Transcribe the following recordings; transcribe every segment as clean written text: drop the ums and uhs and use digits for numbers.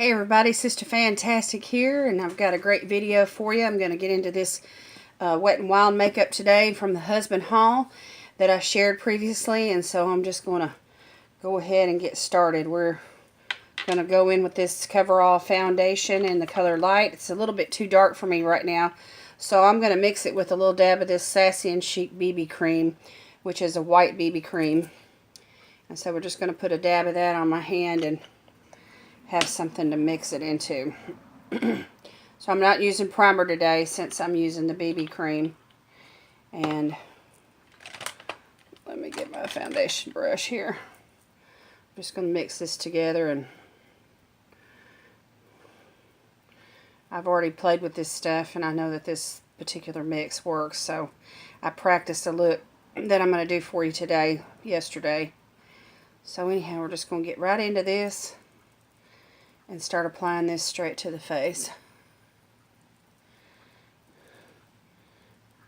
Hey everybody, Sister Fantastic here, and I've got a great video for you. I'm going to get into this Wet n Wild makeup today from the husband haul that I shared previously, and so I'm just going to go ahead and get started. We're going to go in with this coverall foundation in the color light. It's a little bit too dark for me right now, so I'm going to mix it with a little dab of this Sassy and Chic BB cream, which is a white BB cream. And so we're just going to put a dab of that on my hand and have something to mix it into. So I'm not using primer today since I'm using the BB cream. And let me get my foundation brush here. I'm just going to mix this together, and I've already played with this stuff and I know that this particular mix works, so I practiced a look that I'm going to do for you yesterday. So anyhow, we're just going to get right into this and start applying this straight to the face.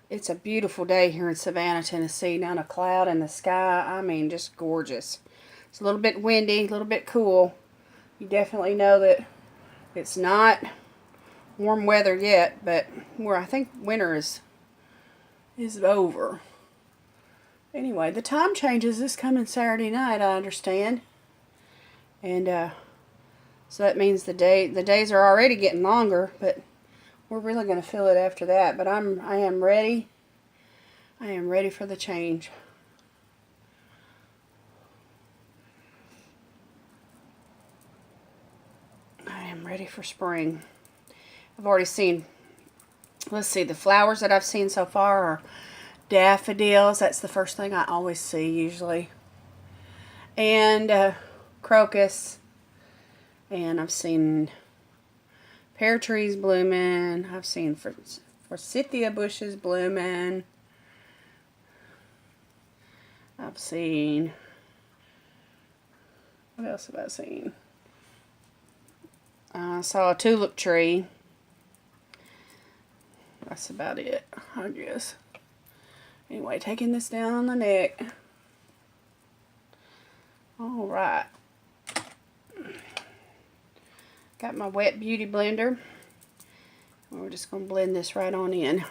It's a beautiful day here in Savannah, Tennessee. Not a cloud in the sky. I mean, just gorgeous. It's a little bit windy, a little bit cool. You definitely know that it's not warm weather yet, but I think winter is over. Anyway, the time changes this coming Saturday night, I understand. And so that means the days are already getting longer, but we're really going to feel it after that. But I am ready. I am ready for the change. I am ready for spring. I've already seen, let's see, the flowers that I've seen so far are daffodils. That's the first thing I always see usually. And crocus. And I've seen pear trees blooming. I've seen forsythia bushes blooming. I've seen, what else have I seen? I saw a tulip tree. That's about it, I guess. Anyway, taking this down on the neck. All right. Got my wet beauty blender. We're just going to blend this right on in.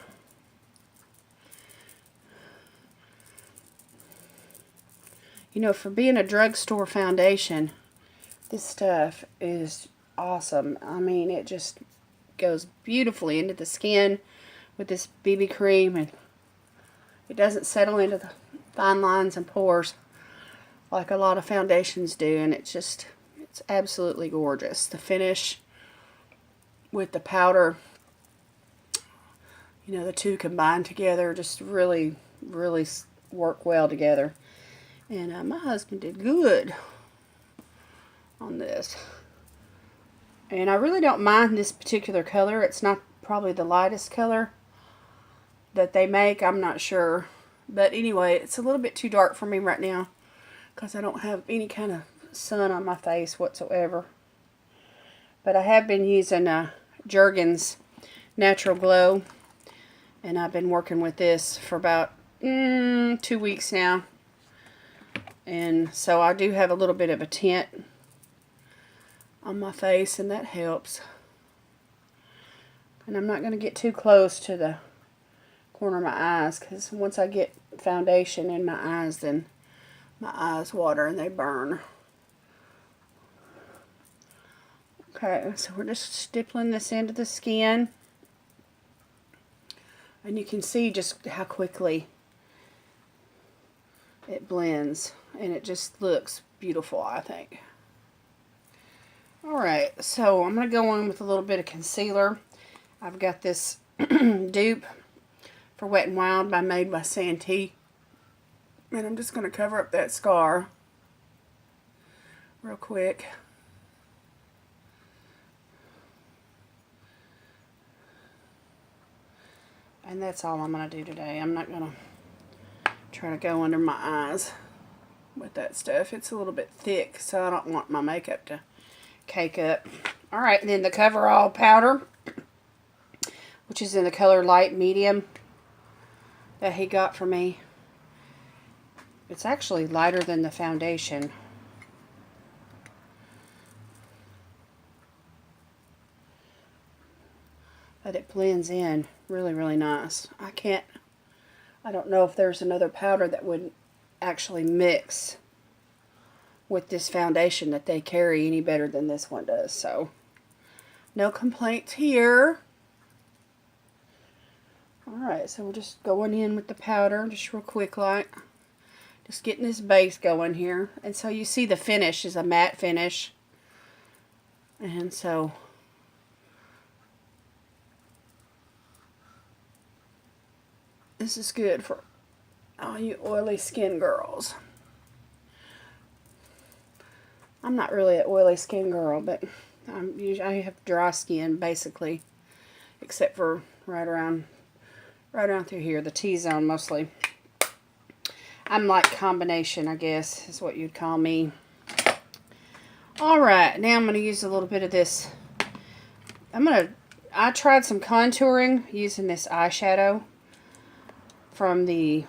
You know, for being a drugstore foundation, this stuff is awesome. I mean, it just goes beautifully into the skin with this BB cream, and it doesn't settle into the fine lines and pores like a lot of foundations do, and it's absolutely gorgeous. The finish with the powder, you know, the two combined together just really, really work well together. And my husband did good on this. And I really don't mind this particular color. It's not probably the lightest color that they make. I'm not sure. But anyway, it's a little bit too dark for me right now because I don't have any kind of sun on my face whatsoever. But I have been using Jergens Natural Glow, and I've been working with this for about 2 weeks now, and so I do have a little bit of a tint on my face, and that helps. And I'm not going to get too close to the corner of my eyes, because once I get foundation in my eyes, then my eyes water and they burn. Okay, so we're just stippling this into the skin. And you can see just how quickly it blends. And it just looks beautiful, I think. Alright, so I'm going to go in with a little bit of concealer. I've got this dupe for Wet n Wild Made by Santee. And I'm just going to cover up that scar real quick. And that's all I'm going to do today. I'm not going to try to go under my eyes with that stuff. It's a little bit thick, so I don't want my makeup to cake up. Alright, and then the coverall powder, which is in the color light medium that he got for me. It's actually lighter than the foundation. but it blends in really, really nice. I don't know if there's another powder that would actually mix with this foundation that they carry any better than this one does. So, no complaints here. Alright, so we're just going in with the powder, just real quick like. Just getting this base going here. And so you see the finish is a matte finish. And so this is good for all you oily skin girls. I'm not really an oily skin girl, but I have dry skin basically, except for right around through here, the T-zone mostly. I'm like combination, I guess, is what you'd call me. Alright, now I'm going to use a little bit of this. I tried some contouring using this eyeshadow from the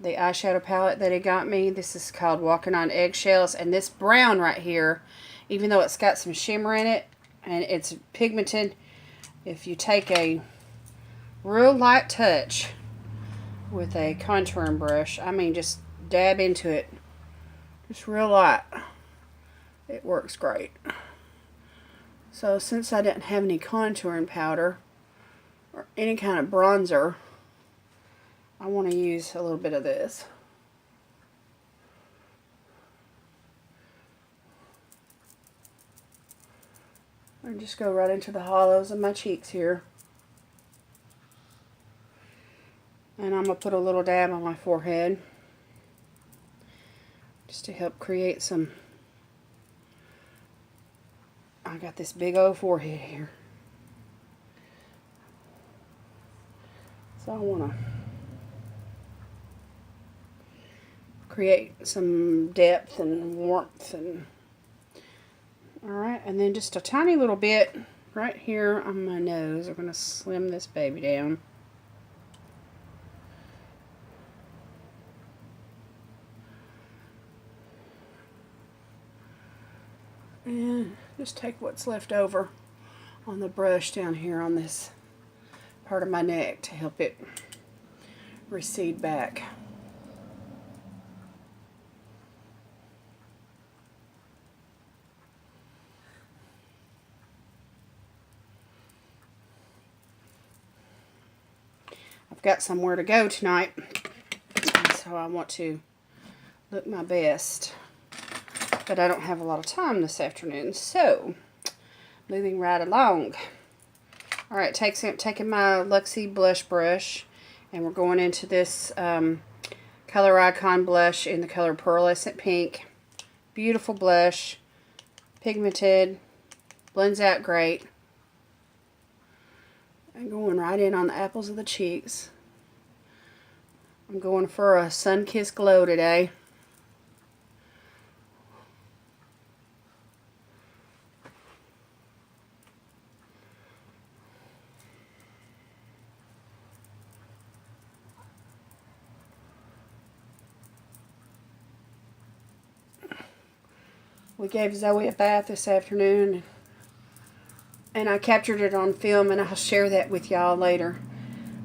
eyeshadow palette that he got me. This is called Walking on Eggshells, and this brown right here, even though it's got some shimmer in it and it's pigmented, if you take a real light touch with a contouring brush, I mean just dab into it, just real light, it works great. So since I didn't have any contouring powder or any kind of bronzer, I want to use a little bit of this. And just go right into the hollows of my cheeks here. And I'm going to put a little dab on my forehead just to help create some. I got this big old forehead here. So I want to create some depth and warmth. And alright, and then just a tiny little bit right here on my nose. I'm going to slim this baby down. And just take what's left over on the brush down here on this part of my neck to help it recede back. I've got somewhere to go tonight, so I want to look my best. But I don't have a lot of time this afternoon, so moving right along. Alright, taking my Luxie blush brush, and we're going into this Color Icon blush in the color Pearlescent Pink. Beautiful blush, pigmented, blends out great. I'm going right in on the apples of the cheeks. I'm going for a sun-kissed glow today. We gave Zoe a bath this afternoon, and I captured it on film, and I'll share that with y'all later.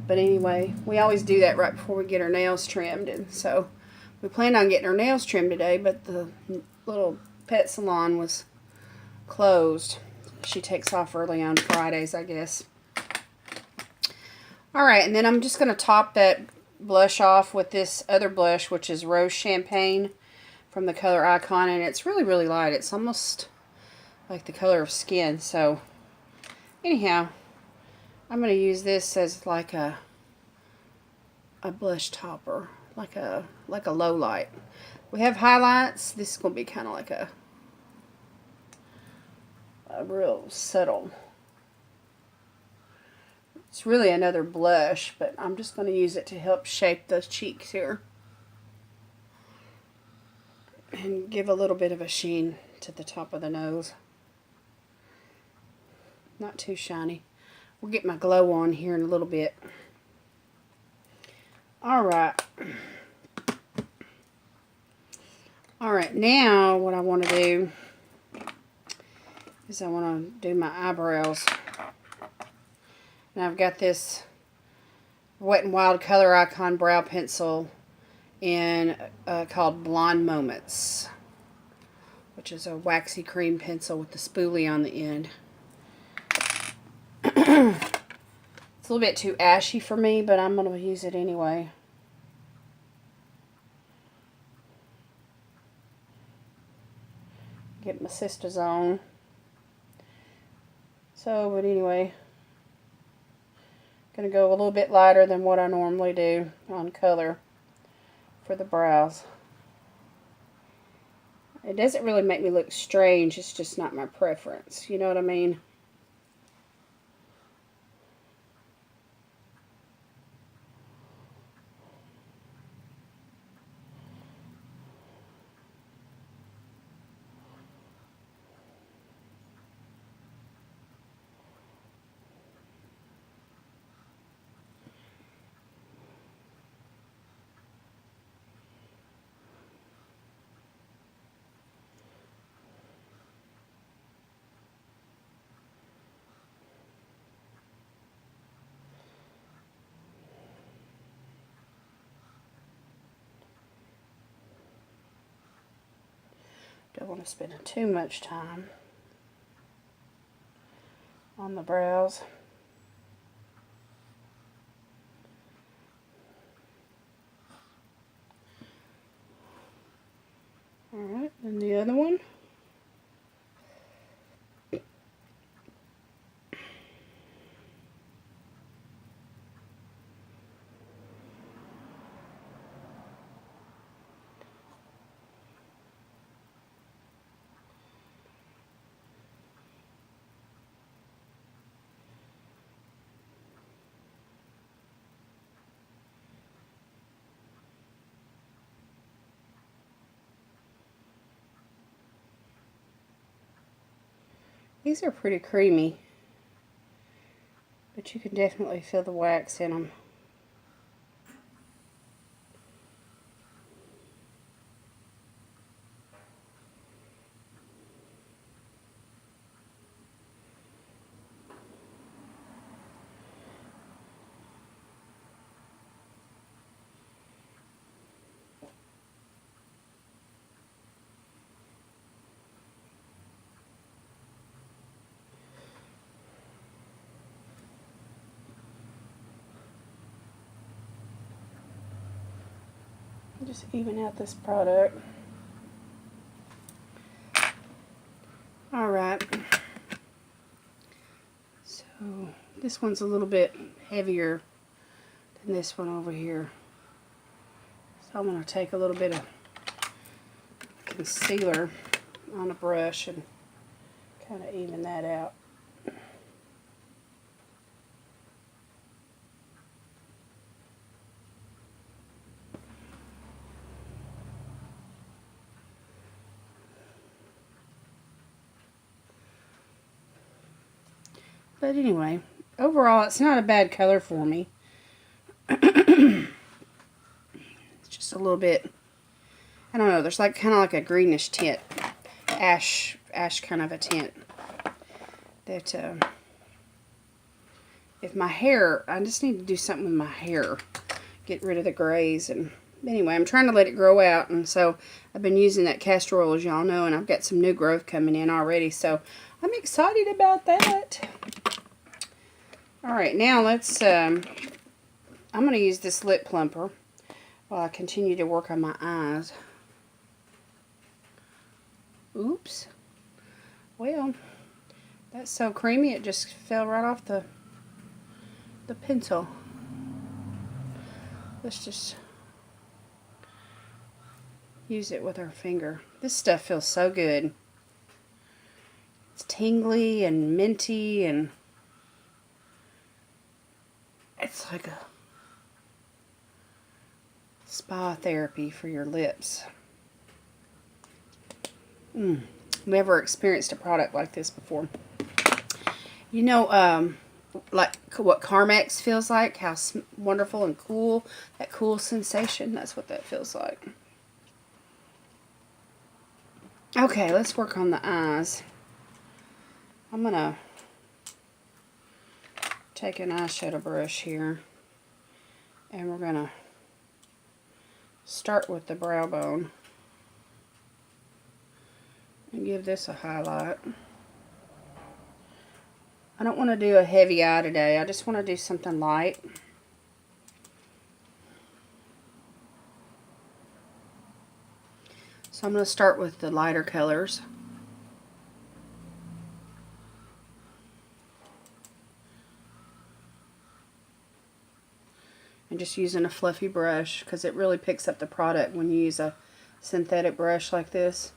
But anyway, we always do that right before we get our nails trimmed, and so we planned on getting our nails trimmed today, but the little pet salon was closed. She takes off early on Fridays, I guess. Alright, and then I'm just going to top that blush off with this other blush, which is Rose Champagne from the Color Icon, and it's really, really light. It's almost like the color of skin. So anyhow, I'm going to use this as like a blush topper, like a low light. We have highlights. This is going to be kind of like a real subtle. It's really another blush, but I'm just going to use it to help shape those cheeks here and give a little bit of a sheen to the top of the nose. Not too shiny. We'll get my glow on here in a little bit. Alright. Alright, now what I want to do is I want to do my eyebrows. And I've got this Wet n Wild Color Icon brow pencil in called Blonde Moments, which is a waxy cream pencil with the spoolie on the end. It's a little bit too ashy for me, but I'm going to use it anyway. Get my sisters on. So, but anyway, going to go a little bit lighter than what I normally do on color for the brows. It doesn't really make me look strange, it's just not my preference, you know what I mean? Don't want to spend too much time on the brows. Alright, and the other one. These are pretty creamy, but you can definitely feel the wax in them. Just even out this product. Alright, so this one's a little bit heavier than this one over here. So I'm going to take a little bit of concealer on a brush and kind of even that out. But anyway, overall, it's not a bad color for me. It's just a little bit, I don't know, there's like kind of like a greenish tint, ash kind of a tint. That, if my hair, I just need to do something with my hair. Get rid of the grays. And anyway, I'm trying to let it grow out. And so I've been using that castor oil, as y'all know, and I've got some new growth coming in already. So I'm excited about that. Alright, now let's, I'm going to use this lip plumper while I continue to work on my eyes. Oops. Well, that's so creamy it just fell right off the pencil. Let's just use it with our finger. This stuff feels so good. It's tingly and minty, and it's like a spa therapy for your lips. Never experienced a product like this before. You know, like what Carmex feels like, how wonderful and cool, that cool sensation, that's what that feels like. Okay, let's work on the eyes. I'm gonna take an eyeshadow brush here, and we're going to start with the brow bone and give this a highlight. I don't want to do a heavy eye today. I just want to do something light. So I'm going to start with the lighter colors. And just using a fluffy brush, because it really picks up the product when you use a synthetic brush like this.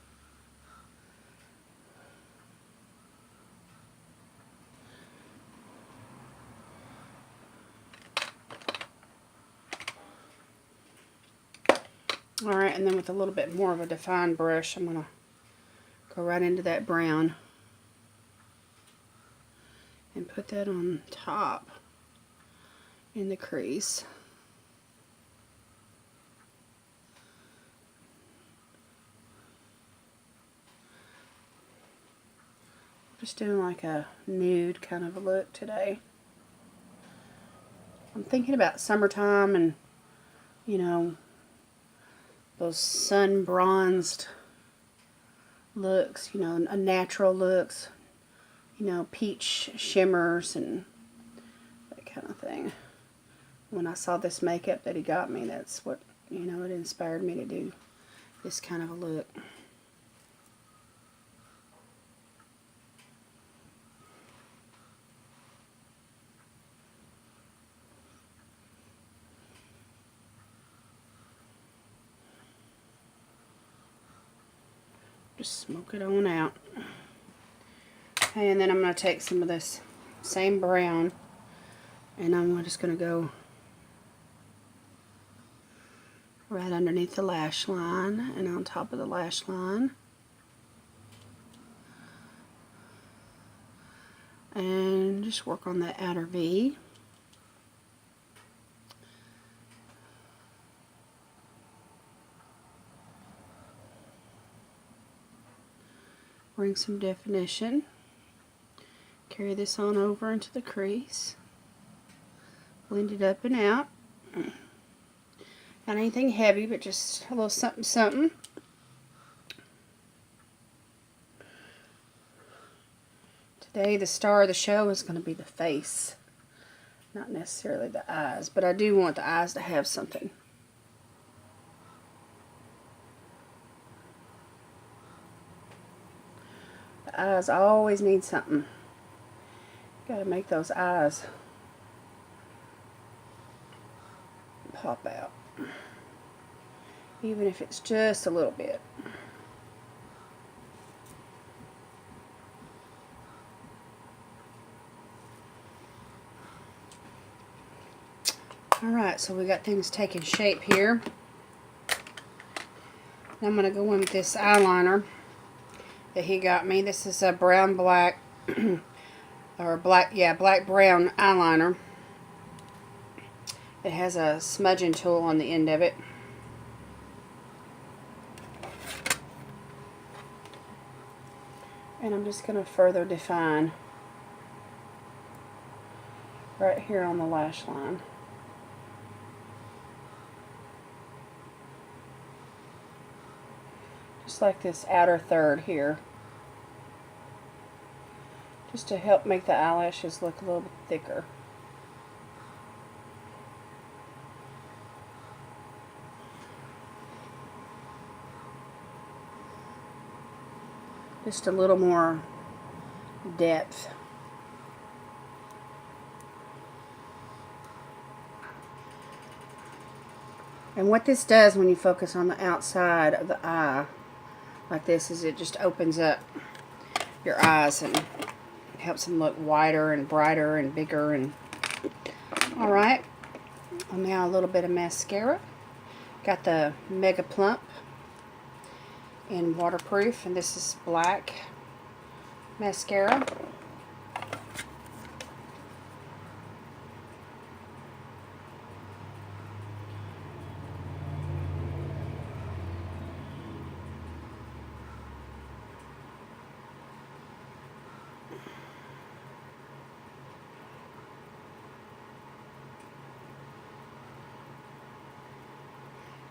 Alright, and then with a little bit more of a defined brush, I'm going to go right into that brown and put that on top in the crease. Just doing like a nude kind of a look today. I'm thinking about summertime and, you know, those sun bronzed looks, you know, natural looks, you know, peach shimmers and that kind of thing. When I saw this makeup that he got me, that's what, you know, it inspired me to do this kind of a look. Just smoke it on out. Okay, and then I'm going to take some of this same brown and I'm just going to go right underneath the lash line and on top of the lash line. And just work on that outer V. Bring some definition. Carry this on over into the crease. Blend it up and out. Not anything heavy, but just a little something something. Today the star of the show is going to be the face. Not necessarily the eyes, but I do want the eyes to have something. The eyes always need something. Gotta make those eyes pop out. Even if it's just a little bit. Alright, so we got things taking shape here. I'm going to go in with this eyeliner that he got me. This is a brown black or black brown eyeliner. It has a smudging tool on the end of it. And I'm just going to further define right here on the lash line. Just like this outer third here. Just to help make the eyelashes look a little bit thicker. Just a little more depth. And what this does when you focus on the outside of the eye like this is it just opens up your eyes and helps them look wider and brighter and bigger. And alright, and now a little bit of mascara. Got the Mega Plump in waterproof, and this is black mascara.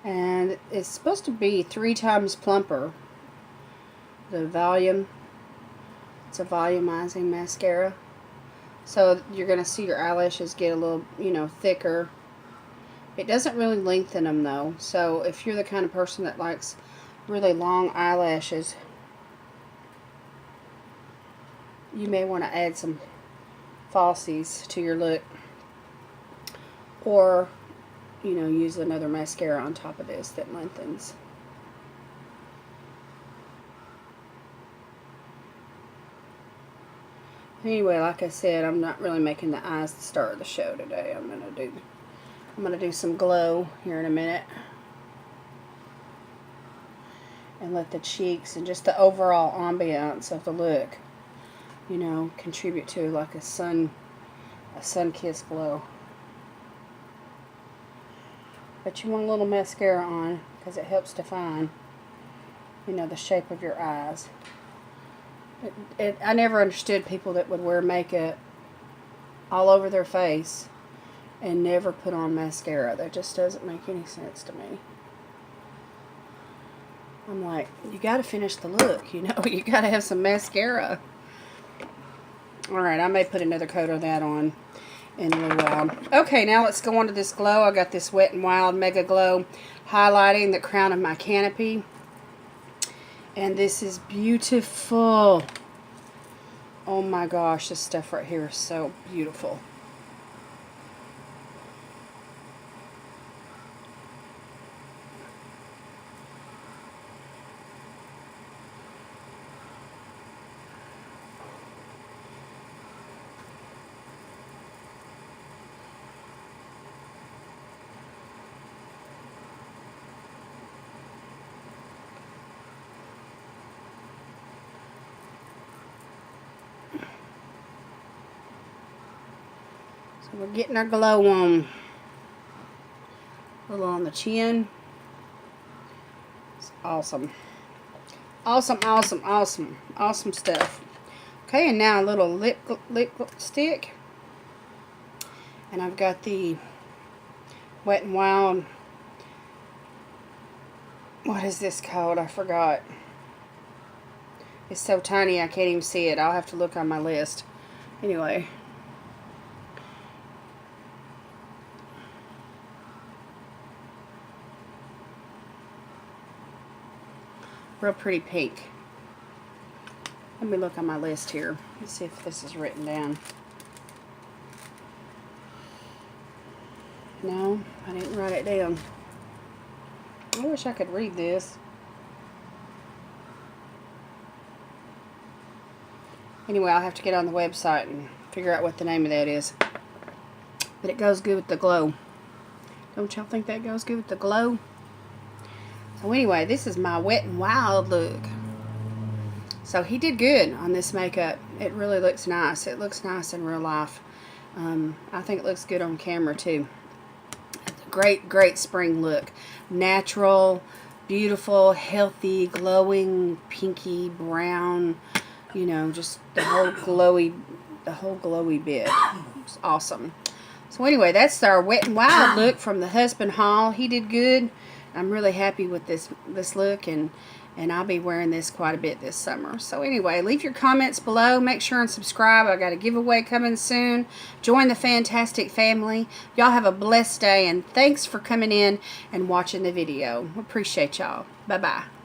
And it's supposed to be 3 times plumper. The volume. It's a volumizing mascara. So you're going to see your eyelashes get a little, you know, thicker. It doesn't really lengthen them though. So if you're the kind of person that likes really long eyelashes, you may want to add some falsies to your look. Or, you know, use another mascara on top of this that lengthens. Anyway, like I said, I'm not really making the eyes the star of the show today. I'm gonna do some glow here in a minute. And let the cheeks and just the overall ambiance of the look, you know, contribute to like a sun-kissed glow. But you want a little mascara on because it helps define, you know, the shape of your eyes. I never understood people that would wear makeup all over their face and never put on mascara. That just doesn't make any sense to me. I'm like, you got to finish the look, you know. You got to have some mascara. Alright, I may put another coat of that on in a little while. Okay, now let's go on to this glow. I got this Wet n Wild Mega Glow highlighting the crown of my canopy. And this is beautiful. Oh my gosh, this stuff right here is so beautiful. So we're getting our glow on. A little on the chin. It's awesome. Awesome, awesome, awesome. Awesome stuff. Okay, and now a little lipstick. And I've got the Wet n Wild. What is this called? I forgot. It's so tiny I can't even see it. I'll have to look on my list. Anyway. Real pretty pink. Let me look on my list here. Let's see if this is written down. No, I didn't write it down. I wish I could read this. Anyway, I'll have to get on the website and figure out what the name of that is. But it goes good with the glow. Don't y'all think that goes good with the glow? So anyway, this is my Wet n Wild look. So he did good on this makeup. It really looks nice. It looks nice in real life. I think it looks good on camera too. Great, great spring look. Natural, beautiful, healthy, glowing, pinky, brown. You know, just the whole glowy bit. It's awesome. So anyway, that's our Wet n Wild look from the husband haul. He did good. I'm really happy with this look, and I'll be wearing this quite a bit this summer. So anyway, leave your comments below. Make sure and subscribe. I got a giveaway coming soon. Join the fantastic family. Y'all have a blessed day, and thanks for coming in and watching the video. Appreciate y'all. Bye-bye.